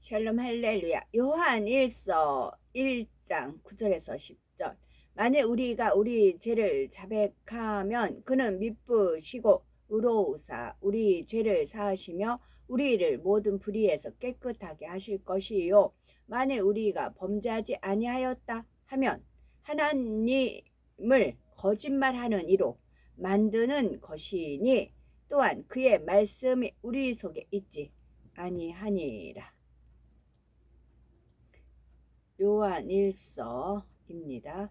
샬롬 할렐루야. 요한 1서 1장 9절에서 10절. 만일 우리가 우리 죄를 자백하면 그는 미쁘시고 의로우사 우리 죄를 사하시며 우리를 모든 불의에서 깨끗하게 하실 것이요. 만일 우리가 범죄하지 아니하였다 하면 하나님을 거짓말하는 이로 만드는 것이니 또한 그의 말씀이 우리 속에 있지 아니하니라. 요한 1서입니다.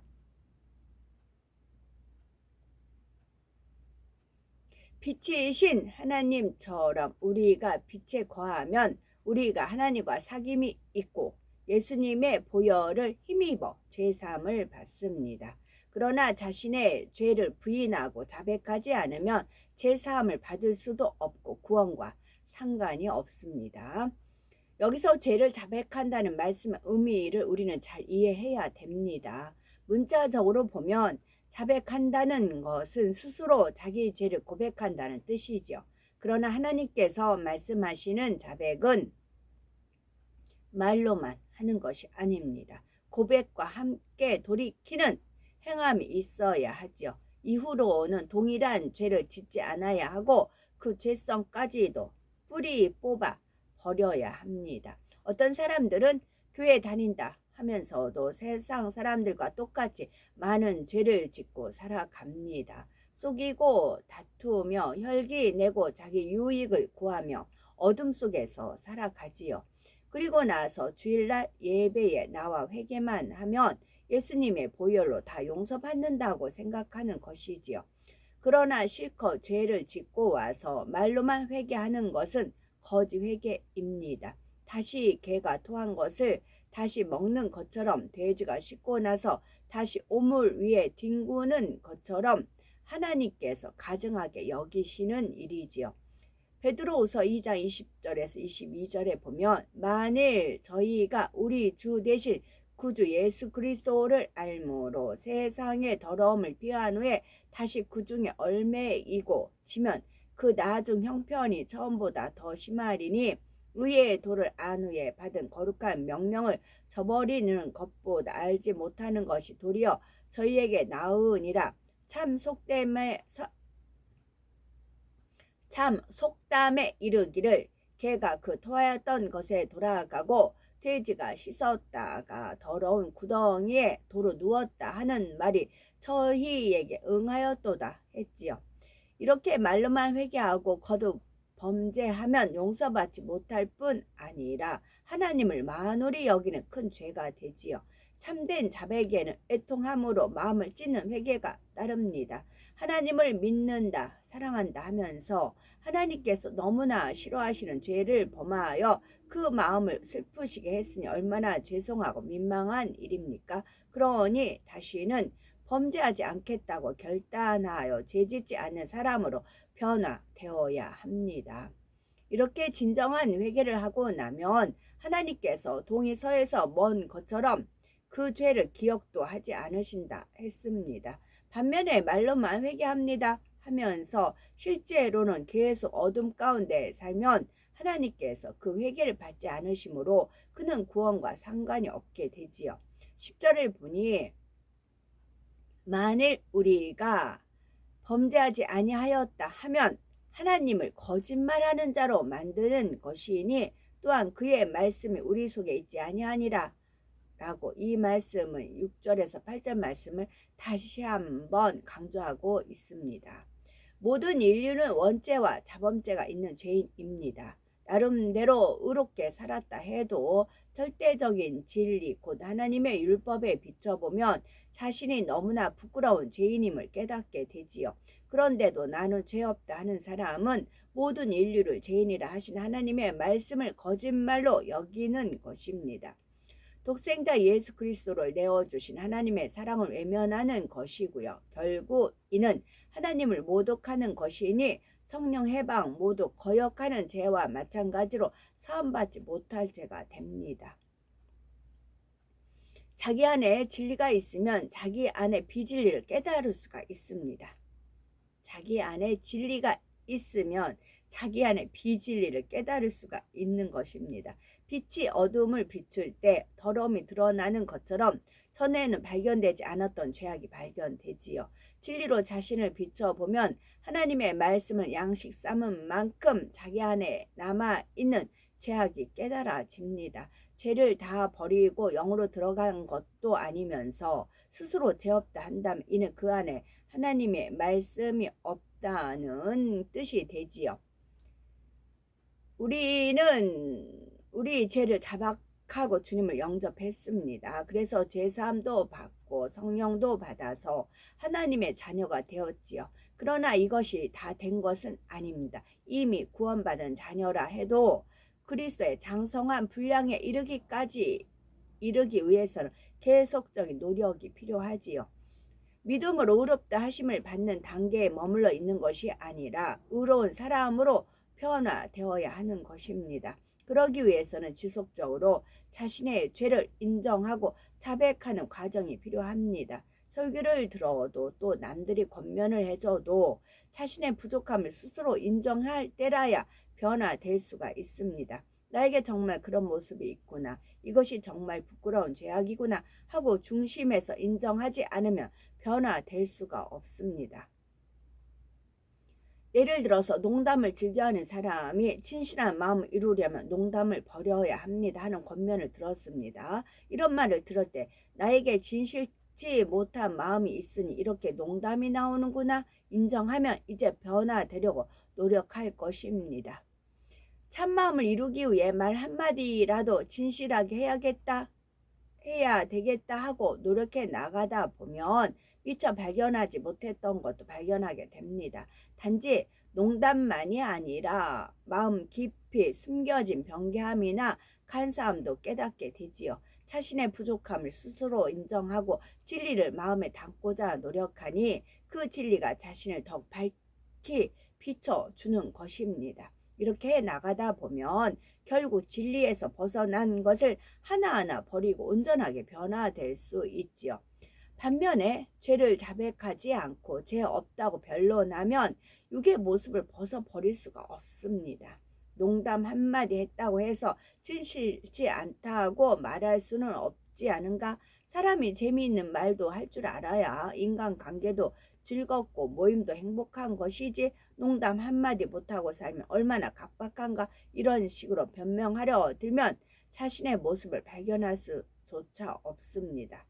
빛이신 하나님처럼 우리가 빛에 거하면 우리가 하나님과 사귐이 있고 예수님의 보혈을 힘입어 죄사함을 받습니다. 그러나 자신의 죄를 부인하고 자백하지 않으면 죄사함을 받을 수도 없고 구원과 상관이 없습니다. 여기서 죄를 자백한다는 말씀의 의미를 우리는 잘 이해해야 됩니다. 문자적으로 보면 자백한다는 것은 스스로 자기 죄를 고백한다는 뜻이죠. 그러나 하나님께서 말씀하시는 자백은 말로만 하는 것이 아닙니다. 고백과 함께 돌이키는 행함이 있어야 하죠. 이후로는 동일한 죄를 짓지 않아야 하고 그 죄성까지도 뿌리 뽑아 버려야 합니다. 어떤 사람들은 교회 다닌다 하면서도 세상 사람들과 똑같이 많은 죄를 짓고 살아갑니다. 속이고 다투며 혈기 내고 자기 유익을 구하며 어둠 속에서 살아가지요. 그리고 나서 주일날 예배에 나와 회개만 하면 예수님의 보혈로 다 용서받는다고 생각하는 것이지요. 그러나 실컷 죄를 짓고 와서 말로만 회개하는 것은 거짓 회개입니다. 다시 개가 토한 것을 다시 먹는 것처럼 돼지가 씻고 나서 다시 오물 위에 뒹구는 것처럼 하나님께서 가증하게 여기시는 일이지요. 베드로후서 2장 20절에서 22절에 보면 만일 저희가 우리 주 대신 구주 예수 그리스도를 알므로 세상의 더러움을 피한 후에 다시 그 중에 얼매이고 지면 그 나중 형편이 처음보다 더 심하리니 의의 도를 안 후에 받은 거룩한 명령을 저버리는 것보다 알지 못하는 것이 도리어 저희에게 나으니라. 참 속담에 이르기를 개가 그 토하였던 것에 돌아가고 돼지가 씻었다가 더러운 구덩이에 도로 누웠다 하는 말이 저희에게 응하였도다 했지요. 이렇게 말로만 회개하고 거듭 범죄하면 용서받지 못할 뿐 아니라 하나님을 만홀히 여기는 큰 죄가 되지요. 참된 자백에는 애통함으로 마음을 찢는 회개가 따릅니다. 하나님을 믿는다, 사랑한다 하면서 하나님께서 너무나 싫어하시는 죄를 범하여 그 마음을 슬프시게 했으니 얼마나 죄송하고 민망한 일입니까? 그러니 다시는 범죄하지 않겠다고 결단하여 죄짓지 않는 사람으로 변화되어야 합니다. 이렇게 진정한 회개를 하고 나면 하나님께서 동이서에서 먼 것처럼 그 죄를 기억도 하지 않으신다 했습니다. 반면에 말로만 회개합니다 하면서 실제로는 계속 어둠 가운데 살면 하나님께서 그 회개를 받지 않으시므로 그는 구원과 상관이 없게 되지요. 10절을 보니 만일 우리가 범죄하지 아니하였다 하면 하나님을 거짓말하는 자로 만드는 것이니 또한 그의 말씀이 우리 속에 있지 아니하니라 라고 이 말씀은 6절에서 8절 말씀을 다시 한번 강조하고 있습니다. 모든 인류는 원죄와 자범죄가 있는 죄인입니다. 나름대로 의롭게 살았다 해도 절대적인 진리 곧 하나님의 율법에 비춰보면 자신이 너무나 부끄러운 죄인임을 깨닫게 되지요. 그런데도 나는 죄 없다 하는 사람은 모든 인류를 죄인이라 하신 하나님의 말씀을 거짓말로 여기는 것입니다. 독생자 예수 그리스도를 내어주신 하나님의 사랑을 외면하는 것이고요. 결국 이는 하나님을 모독하는 것이니 성령 해방 모독 거역하는 죄와 마찬가지로 사함받지 못할 죄가 됩니다. 자기 안에 진리가 있으면 자기 안에 비진리를 깨달을 수가 있습니다. 자기 안에 진리가 있으면 자기 안에 비진리를 깨달을 수가 있는 것입니다. 빛이 어둠을 비출 때 더러움이 드러나는 것처럼 전에는 발견되지 않았던 죄악이 발견되지요. 진리로 자신을 비춰보면 하나님의 말씀을 양식 삼은 만큼 자기 안에 남아있는 죄악이 깨달아집니다. 죄를 다 버리고 영으로 들어간 것도 아니면서 스스로 죄 없다 한다면 이는 그 안에 하나님의 말씀이 없다는 뜻이 되지요. 우리는 우리 죄를 자박하고 주님을 영접했습니다. 그래서 죄사함도 받고 성령도 받아서 하나님의 자녀가 되었지요. 그러나 이것이 다 된 것은 아닙니다. 이미 구원받은 자녀라 해도 그리스도의 장성한 분량에 이르기 위해서는 계속적인 노력이 필요하지요. 믿음으로 의롭다 하심을 받는 단계에 머물러 있는 것이 아니라 의로운 사람으로 변화되어야 하는 것입니다. 그러기 위해서는 지속적으로 자신의 죄를 인정하고 자백하는 과정이 필요합니다. 설교를 들어도 또 남들이 권면을 해줘도 자신의 부족함을 스스로 인정할 때라야 변화될 수가 있습니다. 나에게 정말 그런 모습이 있구나. 이것이 정말 부끄러운 죄악이구나 하고 중심에서 인정하지 않으면 변화될 수가 없습니다. 예를 들어서 농담을 즐겨하는 사람이 진실한 마음을 이루려면 농담을 버려야 합니다 하는 권면을 들었습니다. 이런 말을 들을 때 나에게 진실치 못한 마음이 있으니 이렇게 농담이 나오는구나 인정하면 이제 변화되려고 노력할 것입니다. 참마음을 이루기 위해 말 한마디라도 진실하게 해야 되겠다 하고 노력해 나가다 보면 미처 발견하지 못했던 것도 발견하게 됩니다. 단지 농담만이 아니라 마음 깊이 숨겨진 변개함이나 간사함도 깨닫게 되지요. 자신의 부족함을 스스로 인정하고 진리를 마음에 담고자 노력하니 그 진리가 자신을 더욱 밝히 비춰주는 것입니다. 이렇게 나가다 보면 결국 진리에서 벗어난 것을 하나하나 버리고 온전하게 변화될 수 있지요. 반면에 죄를 자백하지 않고 죄 없다고 변론하면 육의 모습을 벗어버릴 수가 없습니다. 농담 한마디 했다고 해서 진실치 않다고 말할 수는 없지 않은가? 사람이 재미있는 말도 할 줄 알아야 인간관계도 즐겁고 모임도 행복한 것이지 농담 한마디 못하고 살면 얼마나 각박한가 이런 식으로 변명하려 들면 자신의 모습을 발견할 수조차 없습니다.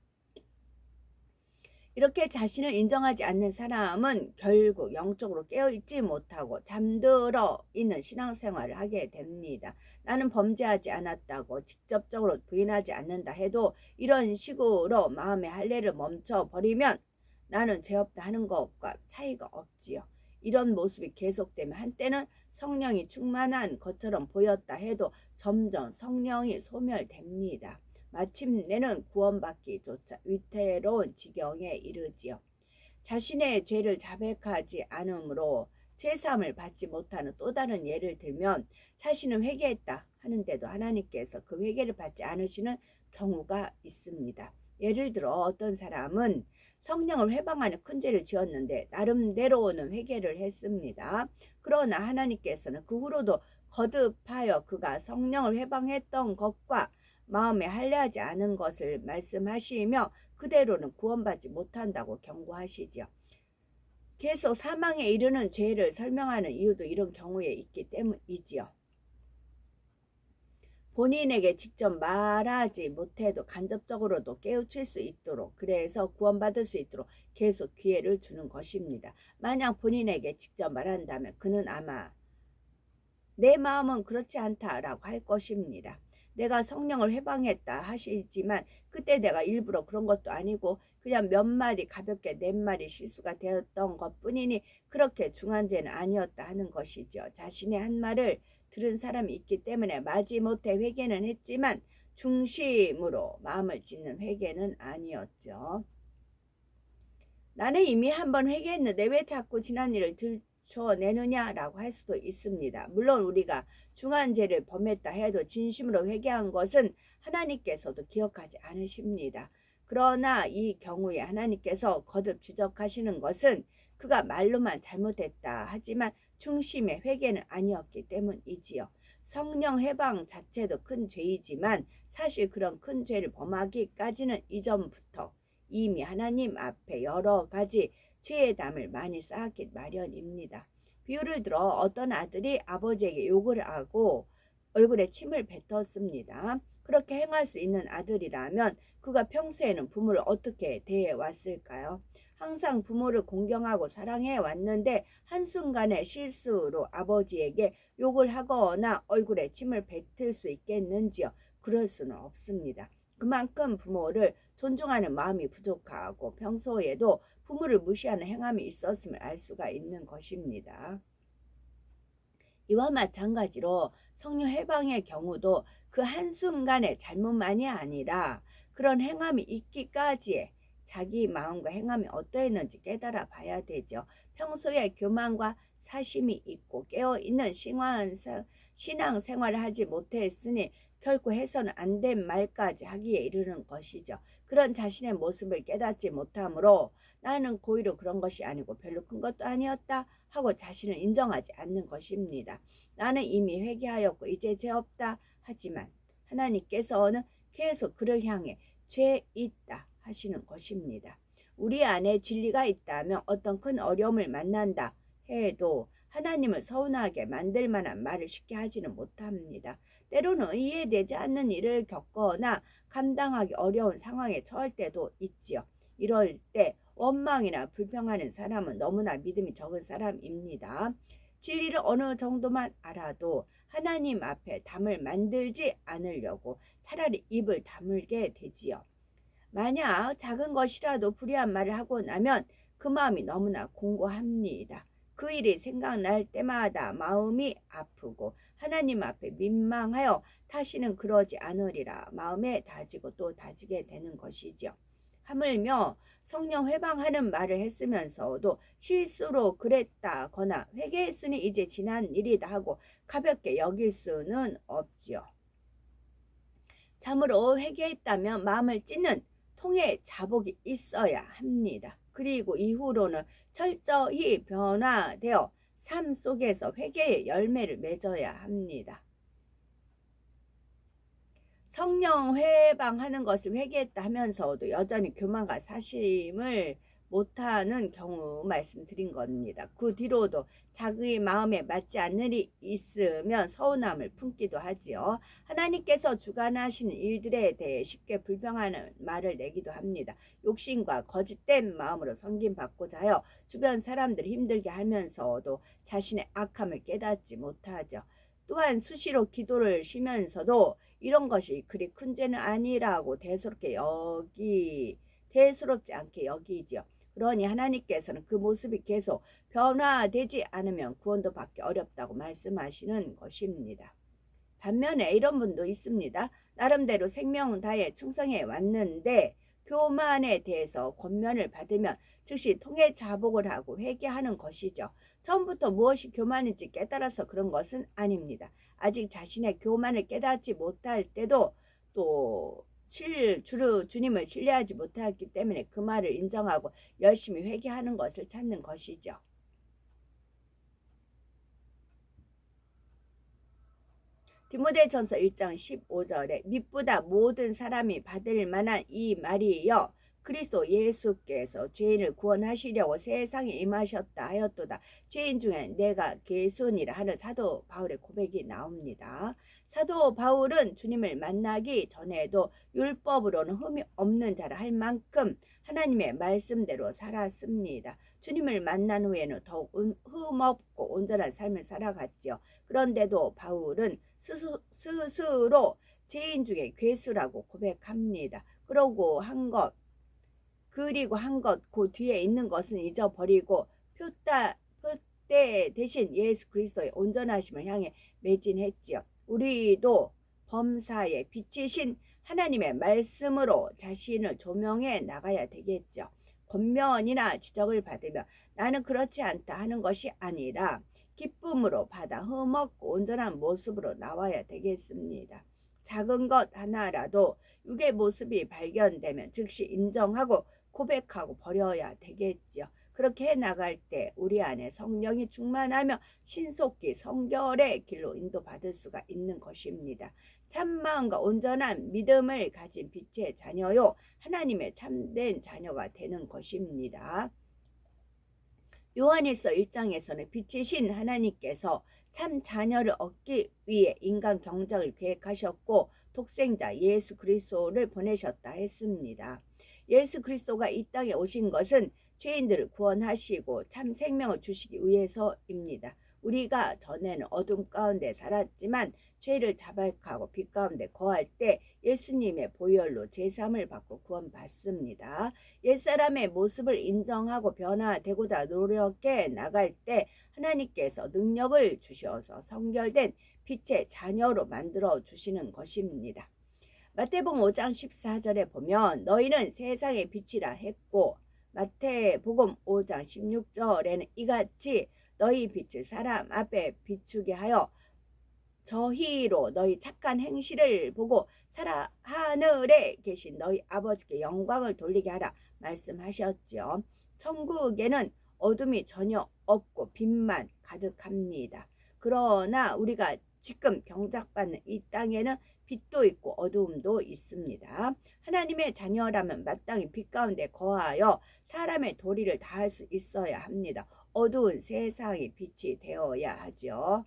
이렇게 자신을 인정하지 않는 사람은 결국 영적으로 깨어있지 못하고 잠들어 있는 신앙생활을 하게 됩니다. 나는 범죄하지 않았다고 직접적으로 부인하지 않는다 해도 이런 식으로 마음의 할례를 멈춰버리면 나는 죄 없다 하는 것과 차이가 없지요. 이런 모습이 계속되면 한때는 성령이 충만한 것처럼 보였다 해도 점점 성령이 소멸됩니다. 마침내는 구원받기조차 위태로운 지경에 이르지요. 자신의 죄를 자백하지 않으므로 죄사함을 받지 못하는 또 다른 예를 들면 자신은 회개했다 하는데도 하나님께서 그 회개를 받지 않으시는 경우가 있습니다. 예를 들어 어떤 사람은 성령을 회방하는 큰 죄를 지었는데 나름대로는 회개를 했습니다. 그러나 하나님께서는 그 후로도 거듭하여 그가 성령을 회방했던 것과 마음에 할례하지 않은 것을 말씀하시며 그대로는 구원받지 못한다고 경고하시지요. 계속 사망에 이르는 죄를 설명하는 이유도 이런 경우에 있기 때문이지요. 본인에게 직접 말하지 못해도 간접적으로도 깨우칠 수 있도록 그래서 구원받을 수 있도록 계속 기회를 주는 것입니다. 만약 본인에게 직접 말한다면 그는 아마 내 마음은 그렇지 않다라고 할 것입니다. 내가 성령을 회방했다 하시지만 그때 내가 일부러 그런 것도 아니고 그냥 몇 마디 가볍게 넷 마디 실수가 되었던 것뿐이니 그렇게 중한 죄는 아니었다 하는 것이죠. 자신의 한 말을 들은 사람이 있기 때문에 마지못해 회개는 했지만 중심으로 마음을 찢는 회개는 아니었죠. 나는 이미 한번 회개했는데 왜 자꾸 지난 일을 들춰내느냐라고 할 수도 있습니다. 물론 우리가 중한 죄를 범했다 해도 진심으로 회개한 것은 하나님께서도 기억하지 않으십니다. 그러나 이 경우에 하나님께서 거듭 지적하시는 것은 그가 말로만 잘못했다 하지만 중심의 회개는 아니었기 때문이지요. 성령 해방 자체도 큰 죄이지만 사실 그런 큰 죄를 범하기까지는 이전부터 이미 하나님 앞에 여러 가지 죄의 담을 많이 쌓았기 마련입니다. 비유를 들어 어떤 아들이 아버지에게 욕을 하고 얼굴에 침을 뱉었습니다. 그렇게 행할 수 있는 아들이라면 그가 평소에는 부모를 어떻게 대해 왔을까요? 항상 부모를 공경하고 사랑해 왔는데 한순간에 실수로 아버지에게 욕을 하거나 얼굴에 침을 뱉을 수 있겠는지요? 그럴 수는 없습니다. 그만큼 부모를 존중하는 마음이 부족하고 평소에도 부모를 무시하는 행함이 있었음을 알 수가 있는 것입니다. 이와 마찬가지로 성령 해방의 경우도 그 한순간의 잘못만이 아니라 그런 행함이 있기까지의 자기 마음과 행함이 어떠했는지 깨달아 봐야 되죠. 평소에 교만과 사심이 있고 깨어있는 신앙 생활을 하지 못했으니 결코 해서는 안 된 말까지 하기에 이르는 것이죠. 그런 자신의 모습을 깨닫지 못하므로 나는 고의로 그런 것이 아니고 별로 큰 것도 아니었다 하고 자신을 인정하지 않는 것입니다. 나는 이미 회개하였고 이제 죄 없다 하지만 하나님께서는 계속 그를 향해 죄 있다 하시는 것입니다. 우리 안에 진리가 있다면 어떤 큰 어려움을 만난다 해도 하나님을 서운하게 만들 만한 말을 쉽게 하지는 못합니다. 때로는 이해되지 않는 일을 겪거나 감당하기 어려운 상황에 처할 때도 있지요. 이럴 때 원망이나 불평하는 사람은 너무나 믿음이 적은 사람입니다. 진리를 어느 정도만 알아도 하나님 앞에 담을 만들지 않으려고 차라리 입을 다물게 되지요. 만약 작은 것이라도 불의한 말을 하고 나면 그 마음이 너무나 공고합니다. 그 일이 생각날 때마다 마음이 아프고 하나님 앞에 민망하여 다시는 그러지 않으리라 마음에 다지고 또 다지게 되는 것이죠. 하물며 성령 회방하는 말을 했으면서도 실수로 그랬다거나 회개했으니 이제 지난 일이다 하고 가볍게 여길 수는 없지요. 참으로 회개했다면 마음을 찢는 통의 자복이 있어야 합니다. 그리고 이후로는 철저히 변화되어 삶 속에서 회개의 열매를 맺어야 합니다. 성령 회방하는 것을 회개했다 하면서도 여전히 교만과 사심을 못하는 경우 말씀드린 겁니다. 그 뒤로도 자기 마음에 맞지 않는 일이 있으면 서운함을 품기도 하지요. 하나님께서 주관하시는 일들에 대해 쉽게 불평하는 말을 내기도 합니다. 욕심과 거짓된 마음으로 섬김받고자 하여 주변 사람들을 힘들게 하면서도 자신의 악함을 깨닫지 못하죠. 또한 수시로 기도를 쉬면서도 이런 것이 그리 큰 죄는 아니라고 대수롭지 않게 여기지요. 그러니 하나님께서는 그 모습이 계속 변화되지 않으면 구원도 받기 어렵다고 말씀하시는 것입니다. 반면에 이런 분도 있습니다. 나름대로 생명을 다해 충성해 왔는데 교만에 대해서 권면을 받으면 즉시 통해 자복을 하고 회개하는 것이죠. 처음부터 무엇이 교만인지 깨달아서 그런 것은 아닙니다. 아직 자신의 교만을 깨닫지 못할 때도 또 주님을 신뢰하지 못했기 때문에 그 말을 인정하고 열심히 회개하는 것을 찾는 것이죠. 디모데전서 1장 15절에 믿보다 모든 사람이 받을 만한 이 말이여 그리스도 예수께서 죄인을 구원하시려고 세상에 임하셨다 하였도다. 죄인 중에 내가 개순이라 하는 사도 바울의 고백이 나옵니다. 사도 바울은 주님을 만나기 전에도 율법으로는 흠이 없는 자라 할 만큼 하나님의 말씀대로 살았습니다. 주님을 만난 후에는 더욱 흠없고 온전한 삶을 살아갔지요. 그런데도 바울은 스스로 죄인 중에 괴수라고 고백합니다. 그리고 한 것 그 뒤에 있는 것은 잊어버리고 표대 대신 예수 그리스도의 온전하심을 향해 매진했지요. 우리도 범사에 비치신 하나님의 말씀으로 자신을 조명해 나가야 되겠죠. 권면이나 지적을 받으며 나는 그렇지 않다 하는 것이 아니라 기쁨으로 받아 흠없고 온전한 모습으로 나와야 되겠습니다. 작은 것 하나라도 육의 모습이 발견되면 즉시 인정하고 고백하고 버려야 되겠지요. 그렇게 해 나갈 때 우리 안에 성령이 충만하며 신속히 성결의 길로 인도받을 수가 있는 것입니다. 참마음과 온전한 믿음을 가진 빛의 자녀요, 하나님의 참된 자녀가 되는 것입니다. 요한일서 1장에서는 빛이신 하나님께서 참 자녀를 얻기 위해 인간 경작을 계획하셨고 독생자 예수 그리스도를 보내셨다 했습니다. 예수 그리스도가 이 땅에 오신 것은 죄인들을 구원하시고 참 생명을 주시기 위해서입니다. 우리가 전에는 어둠 가운데 살았지만 죄를 자백하고 빛 가운데 거할 때 예수님의 보혈로 제삼을 받고 구원받습니다. 옛사람의 모습을 인정하고 변화되고자 노력해 나갈 때 하나님께서 능력을 주셔서 성결된 빛의 자녀로 만들어 주시는 것입니다. 마태복음 5장 14절에 보면 너희는 세상의 빛이라 했고, 마태복음 5장 16절에는 이같이 너희 빛을 사람 앞에 비추게 하여 저희로 너희 착한 행실을 보고 하늘에 계신 너희 아버지께 영광을 돌리게 하라 말씀하셨죠. 천국에는 어둠이 전혀 없고 빛만 가득합니다. 그러나 우리가 지금 경작받는 이 땅에는 빛도 있고 어두움도 있습니다. 하나님의 자녀라면 마땅히 빛 가운데 거하여 사람의 도리를 다할 수 있어야 합니다. 어두운 세상이 빛이 되어야 하죠.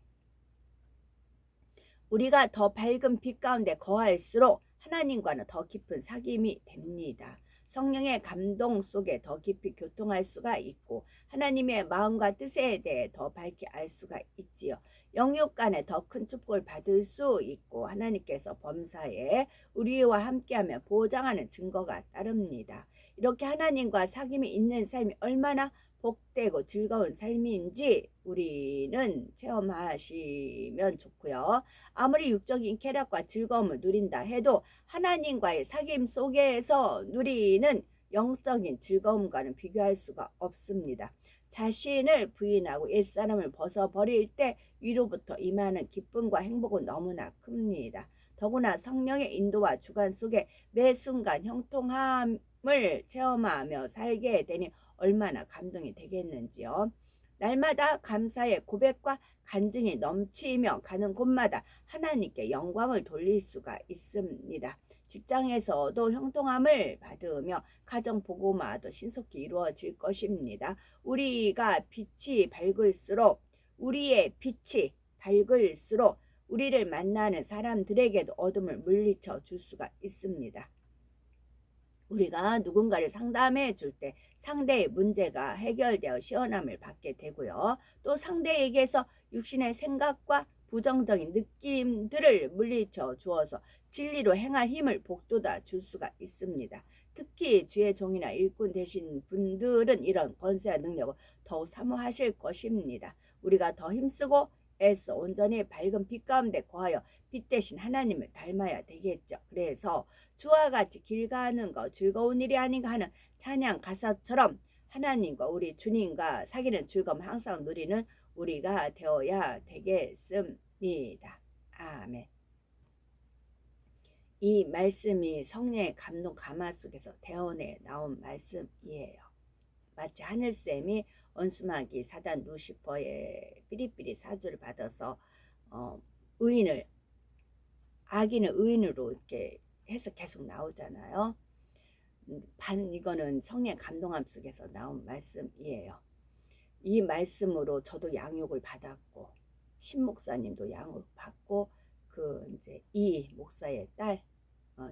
우리가 더 밝은 빛 가운데 거할수록 하나님과는 더 깊은 사귐이 됩니다. 성령의 감동 속에 더 깊이 교통할 수가 있고 하나님의 마음과 뜻에 대해 더 밝게 알 수가 있지요. 영육 간에 더 큰 축복을 받을 수 있고 하나님께서 범사에 우리와 함께하며 보장하는 증거가 따릅니다. 이렇게 하나님과 사귐이 있는 삶이 얼마나 복되고 즐거운 삶인지 우리는 체험하시면 좋고요. 아무리 육적인 쾌락과 즐거움을 누린다 해도 하나님과의 사귐 속에서 누리는 영적인 즐거움과는 비교할 수가 없습니다. 자신을 부인하고 옛사람을 벗어버릴 때 위로부터 임하는 기쁨과 행복은 너무나 큽니다. 더구나 성령의 인도와 주관 속에 매 순간 형통함을 체험하며 살게 되니 얼마나 감동이 되겠는지요. 날마다 감사의 고백과 간증이 넘치며 가는 곳마다 하나님께 영광을 돌릴 수가 있습니다. 직장에서도 형통함을 받으며 가정 복음화도 신속히 이루어질 것입니다. 우리가 빛이 밝을수록 우리의 빛이 밝을수록 우리를 만나는 사람들에게도 어둠을 물리쳐 줄 수가 있습니다. 우리가 누군가를 상담해 줄 때 상대의 문제가 해결되어 시원함을 받게 되고요. 또 상대에게서 육신의 생각과 부정적인 느낌들을 물리쳐 주어서 진리로 행할 힘을 북돋아 줄 수가 있습니다. 특히 주의 종이나 일꾼 되신 분들은 이런 권세와 능력을 더욱 사모하실 것입니다. 우리가 더 힘쓰고 애써 온전히 밝은 빛 가운데 거하여 빛 대신 하나님을 닮아야 되겠죠. 그래서 주와 같이 길 가는 거 즐거운 일이 아닌가 하는 찬양 가사처럼 하나님과 우리 주님과 사귀는 즐거움 항상 누리는 우리가 되어야 되겠습니다. 아멘. 이 말씀이 성령의 감동 가마 속에서 대언해 나온 말씀이에요. 마치 하늘쌤이 원수마귀 사단 루시퍼의 삐리삐리 사주를 받아서 의인을 악인을 의인으로 이렇게 해서 계속 나오잖아요. 이거는 성령의 감동함 속에서 나온 말씀이에요. 이 말씀으로 저도 양육을 받았고 신 목사님도 양육 받고 그 이제 이 목사의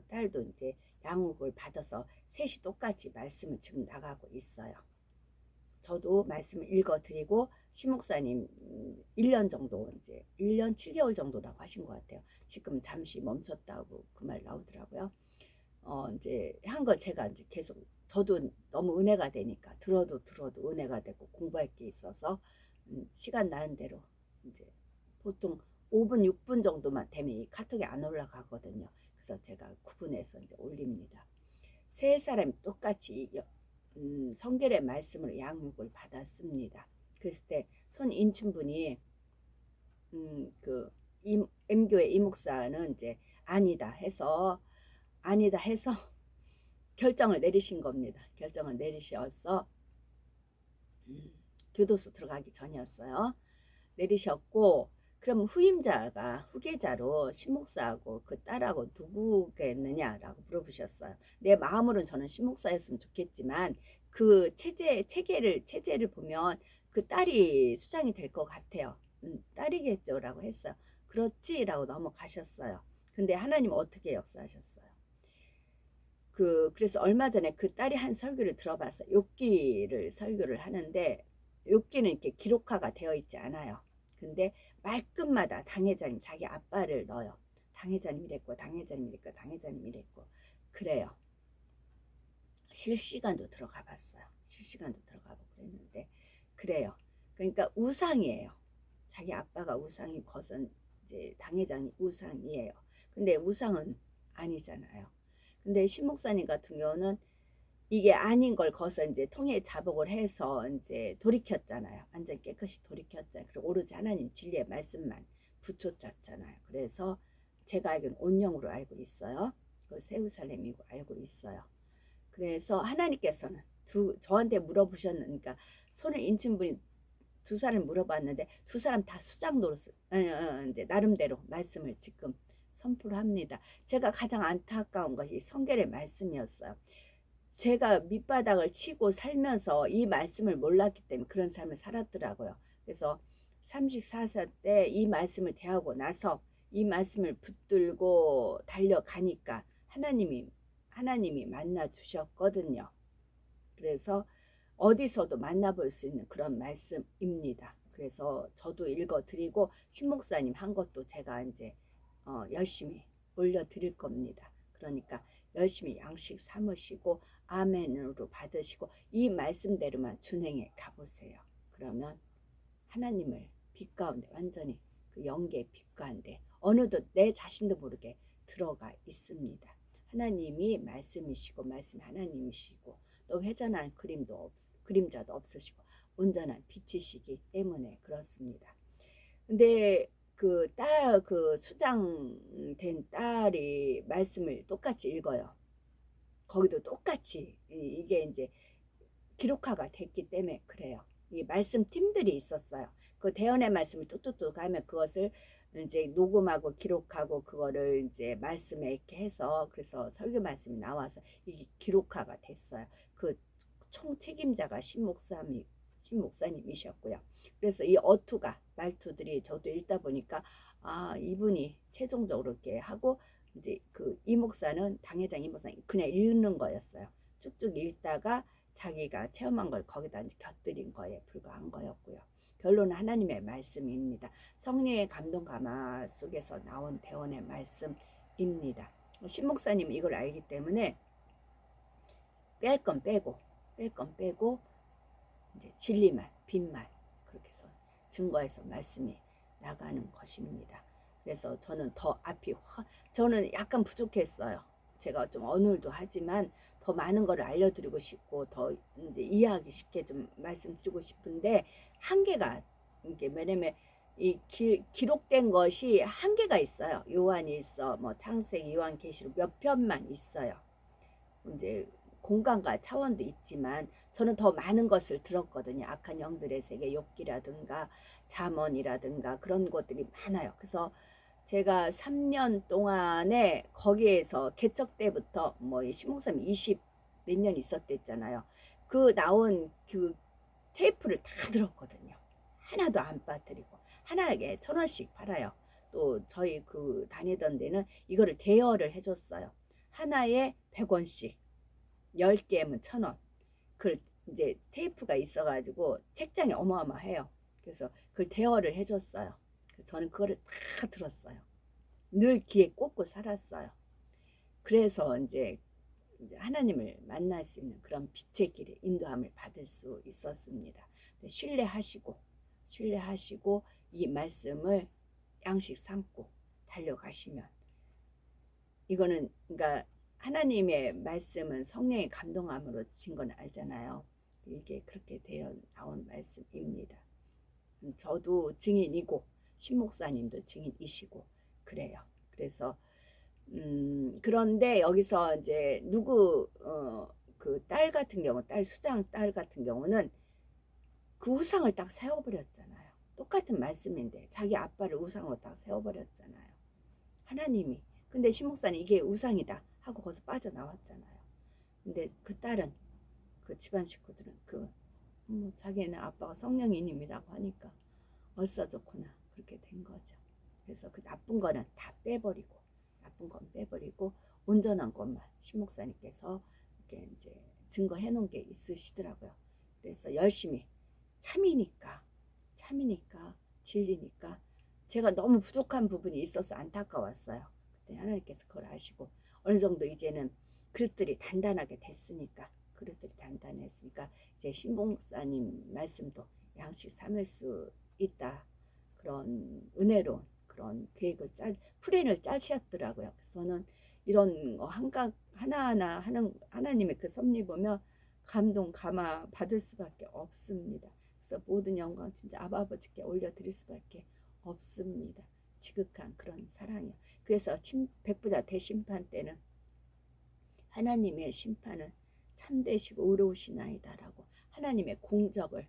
딸도 이제 양육을 받아서 셋이 똑같이 말씀을 지금 나가고 있어요. 저도 말씀을 읽어드리고 신 목사님 1년 정도 이제 1년 7개월 정도라고 하신 것 같아요. 지금 잠시 멈췄다고 그 말 나오더라고요. 이제 한 걸 제가 이제 계속 저도 너무 은혜가 되니까 들어도 은혜가 되고 공부할 게 있어서 시간 나는 대로 이제 보통 5분 6분 정도만 되면 이 카톡에 안 올라가거든요. 그래서 제가 구분해서 이제 올립니다. 세 사람이 똑같이 성결의 말씀으로 양육을 받았습니다. 그랬을 때 손인춘분이 그 M교회 이목사는 이제 아니다 해서 결정을 내리신 겁니다. 결정을 내리셔서 교도소 들어가기 전이었어요. 내리셨고, 그럼 후계자로 신목사하고 그 딸하고 누구겠느냐라고 물어보셨어요. 내 마음으로는 저는 신목사였으면 좋겠지만 그 체제를 보면 그 딸이 수장이 될 것 같아요. 딸이겠죠라고 했어요. 그렇지라고 넘어가셨어요. 근데 하나님 어떻게 역사하셨어요? 그래서 얼마 전에 그 딸이 한 설교를 들어봤어요. 욥기를 설교를 하는데 욥기는 이렇게 기록화가 되어 있지 않아요. 근데 말끝마다 당회자님 자기 아빠를 넣어요. 당회자님 이랬고 당회자님 이랬고 당회자님 이랬고 그래요. 실시간도 들어가 봤어요. 실시간도 들어가 보고 그랬는데 그래요. 그러니까 우상이에요. 자기 아빠가 우상이 거선 이제 당회장이 우상이에요. 근데 우상은 아니잖아요. 근데 신목사님 같은 경우는 이게 아닌 걸 거서 이제 통해 자복을 해서 이제 돌이켰잖아요. 완전 깨끗이 돌이켰잖아요. 그리고 오로지 하나님 진리의 말씀만 붙여짰잖아요. 그래서 제가 알기로는 온영으로 알고 있어요. 그 세우살렘이고 알고 있어요. 그래서 하나님께서는 저한테 물어보셨으니까 손을 인친 분이 두 사람 물어봤는데 두 사람 다 수장 노릇을 이제 나름대로 말씀을 지금 선포를 합니다. 제가 가장 안타까운 것이 성결의 말씀이었어요. 제가 밑바닥을 치고 살면서 이 말씀을 몰랐기 때문에 그런 삶을 살았더라고요. 그래서 34세 때 이 말씀을 대하고 나서 이 말씀을 붙들고 달려가니까 하나님이 만나 주셨거든요. 그래서 어디서도 만나볼 수 있는 그런 말씀입니다. 그래서 저도 읽어드리고 신목사님 한 것도 제가 이제 열심히 올려드릴 겁니다. 그러니까 열심히 양식 삼으시고 아멘으로 받으시고 이 말씀대로만 준행해 가보세요. 그러면 하나님을 빛 가운데 완전히 그 영계의 빛 가운데 어느덧 내 자신도 모르게 들어가 있습니다. 하나님이 말씀이시고 말씀 하나님이시고 또 회전하는 그림자도 없으시고 온전한 빛이시기 때문에 그렇습니다. 근데 그 수장된 딸이 말씀을 똑같이 읽어요. 거기도 똑같이 이게 이제 기록화가 됐기 때문에 그래요. 이 말씀 팀들이 있었어요. 그 대언의 말씀을 뚝뚝뚝 하면 그것을 이제 녹음하고 기록하고 그거를 이제 말씀에 이렇게 해서 그래서 설교 말씀이 나와서 이게 기록화가 됐어요. 그 총책임자가 신목사님이셨고요. 그래서 이 말투들이 저도 읽다 보니까 이분이 최종적으로 이렇게 하고 이제 그 이 목사는 당회장 이 목사는 그냥 읽는 거였어요. 쭉쭉 읽다가 자기가 체험한 걸 거기다 이제 곁들인 거에 불과한 거였고요. 결론은 하나님의 말씀입니다. 성령의 감동 감화 속에서 나온 대원의 말씀입니다. 신목사님 이걸 알기 때문에 뺄 건 빼고 이제 진리만 빛만 그렇게 해서 증거해서 말씀이 나가는 것입니다. 그래서 저는 저는 약간 부족했어요. 제가 좀 언울도 하지만 더 많은 걸 알려드리고 싶고 더 이제 이해하기 쉽게 좀 말씀드리고 싶은데 한계가 이게 왜냐면 이 기록된 것이 한계가 있어요. 요한이 있어, 뭐 창세기, 요한계시록 몇 편만 있어요. 이제 공간과 차원도 있지만 저는 더 많은 것을 들었거든요. 악한 영들의 세계, 욥기라든가 잠언이라든가 그런 것들이 많아요. 그래서 제가 3년 동안에 거기에서 개척 때부터 뭐 신목사님 20 몇 년 있었댔잖아요. 그 나온 그 테이프를 다 들었거든요. 하나도 안 빠뜨리고 하나에 1,000원씩 팔아요. 또 저희 그 다니던 데는 이거를 대여를 해줬어요. 하나에 100원씩 10개면 1,000원. 그 이제 테이프가 있어가지고 책장이 어마어마해요. 그래서 그걸 대여를 해줬어요. 그래서 저는 그거를 다 들었어요. 늘 귀에 꽂고 살았어요. 그래서 이제 하나님을 만날 수 있는 그런 빛의 길에 인도함을 받을 수 있었습니다. 신뢰하시고 이 말씀을 양식 삼고 달려가시면 이거는 그러니까 하나님의 말씀은 성령의 감동함으로 진 건 알잖아요. 이게 그렇게 되어 나온 말씀입니다. 저도 증인이고 신목사님도 증인이시고 그래요. 그래서 그런데 여기서 이제 그 딸 같은 경우 딸 수장 딸 같은 경우는 그 우상을 딱 세워버렸잖아요. 똑같은 말씀인데 자기 아빠를 우상으로 딱 세워버렸잖아요. 하나님이. 근데 신목사는 이게 우상이다 하고 거기서 빠져나왔잖아요. 근데 그 딸은, 그 집안 식구들은 자기는 아빠가 성령님이라고 하니까 얼싸 좋구나 그렇게 된 거죠. 그래서 그 나쁜 거는 다 빼버리고, 나쁜 건 빼버리고 온전한 것만 신목사님께서 이렇게 이제 증거해 놓은 게 있으시더라고요. 그래서 열심히 참이니까 진리니까 제가 너무 부족한 부분이 있어서 안타까웠어요. 그때 하나님께서 그걸 아시고 어느 정도 이제는 그릇들이 단단하게 됐으니까, 그릇들이 단단했으니까 이제 신봉사님 말씀도 양식 삼을 수 있다, 그런 은혜로운 그런 계획을 플랜을 짜셨더라고요. 그래서 저는 이런 거 하나하나 하는 하나님의 그 섭리 보면 감동 감화 받을 수밖에 없습니다. 그래서 모든 영광 진짜 아버지께 올려드릴 수밖에 없습니다. 지극한 그런 사랑이요. 그래서 백부자 대심판 때는 하나님의 심판은 참되시고 의로우시나이다라고 하나님의 공적을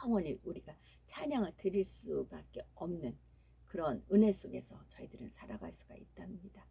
영원히 우리가 찬양을 드릴 수밖에 없는 그런 은혜 속에서 저희들은 살아갈 수가 있답니다.